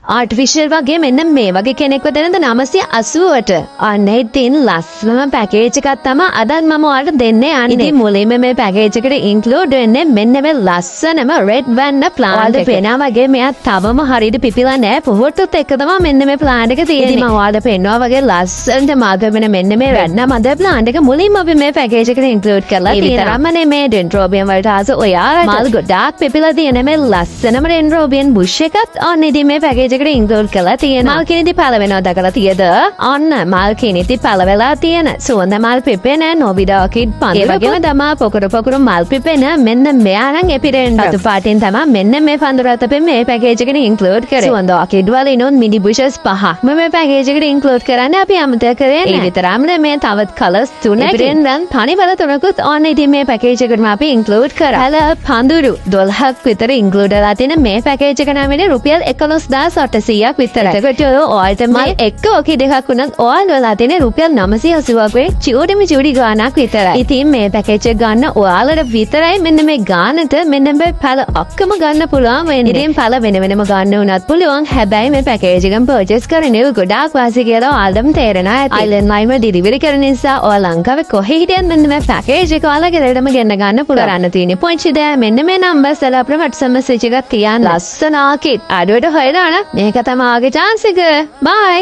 Artificial වගේ මෙන්න මේ වගේ කෙනෙක්ව දෙනද 980ට. අන්න ඉතින් ලස්සනම පැකේජ් එකක් තමයි අදත් මම ඔයාලට දෙන්න යන්නේ. ඉතින් මුලින්ම මේ පැකේජ් එකට ඉන්ක්ලූඩ් වෙන්නේ මෙන්න මේ ලස්සනම රෙඩ් වන්න ප්ලාන්ට් එක. ඔයාලට පේනවා වගේ මෙයා තවම හරියට පිපිලා නැහැ. පොහොට්ටුත් එක්ක තමයි මෙන්න මේ ප්ලාන්ට් එක තියෙන්නේ. ඉතින් මම ඔයාලට පෙන්නවා වගේ ලස්සනට මල් පෙපෙන මෙන්න මේ රෙඩ් මද ප්ලාන්ට් එක මුලින්ම අපි මේ පැකේජ් එකට ඉන්ක්ලූඩ් කරලා තියෙනවා. ඒ විතරක්ම නෙමෙයි ඩෙන්ඩ්‍රෝබියම් වලට ආස ඔයාලට මල් ගොඩාක් පිපිලා තියෙන මේ ලස්සනම ඩෙන්ඩ්‍රෝබියම් බුෂ් එකත් ඔන්න ඉතින් මේ පැකේජ් එකට ඉන්ක්ලූඩ් කරලා තියෙනවා. මල් කිනිදි පළ වෙනවා දැකලා තියෙද? ඔන්න මල් කිනිදි පළ වෙලා තියෙන සුවඳ මල් පිපෙන නොබිඩා කිඩ් පන්දර. ඒ වගේම තමයි පොකුරු මල් පිපෙන මෙන්න මෙයා නම් එපිරෙන් රතු පාටින් තමයි මෙන්න මේ පන්දරත් අපි මේ පැකේජ් එකට ඉන්ක්ලූඩ් කරේ. සුවඳ කිඩ් වල ඉනොත් මිනි බුෂස් 5ක් මේ පැකේජ් එකට ඉන්ක්ලූඩ් කරන්න අපි අමතක කරේ නෑ. ඒ විතරම නෙමෙයි තවත් කලර්ස් 3ක් එපිරෙන් නම් තනිවල 3කුත් ඔන්න ඉතින් මේ පැකේජ් එකටම අපි ඉන්ක්ලූඩ් කරා. හල පඳුරු 12ක් විතර ඉන්ක්ලූඩ් වෙලා තියෙන මේ පැකේජ් එක නම් වෙන්නේ රුපියල් 11800ක් විතර. එතකොට ඔයාලට මල් එක්ක ඔකේ දෙකක් වුණත් ඔයාලට වෙලා තියෙන්නේ රුපියල් 980ක් වේ චූඩි ගාණක් විතරයි. ඉතින් මේ පැකේජ් එක ගන්න ඔයාලට විතරයි මෙන්න මේ ගානට මෙන්න මේ පළ ඔක්කොම ගන්න පුළුවන් වෙන්නේ. ඉතින් පළ වෙන වෙනම ගන්න උනත් පුළුවන්. හැබැයි මේ පැකේජ් එකෙන් පර්චේස් කරන්නේ ගොඩාක් වාසි කියලා ඔයාලටම තේරෙනවා ඇති. අයිලන්ඩ් ලයිම ඩිලිවරි කරන නිසා ඔයාලා ලංකාවේ කොහේ හිටියත් මෙන්න මේ පැකේජ් එක ඔයාලගේ ගෙදරටම ගෙන්න ගන්න පුළුවන්. කරන්න තියෙන්නේ පොයින්ට් එක මෙන්න මේ නම්බර්ස් වල අපේ WhatsApp message එකක් තියන්න. ලස්සන ආකේ අඩුවට හොයලා මේක තමයි ආගේ chance එක. bye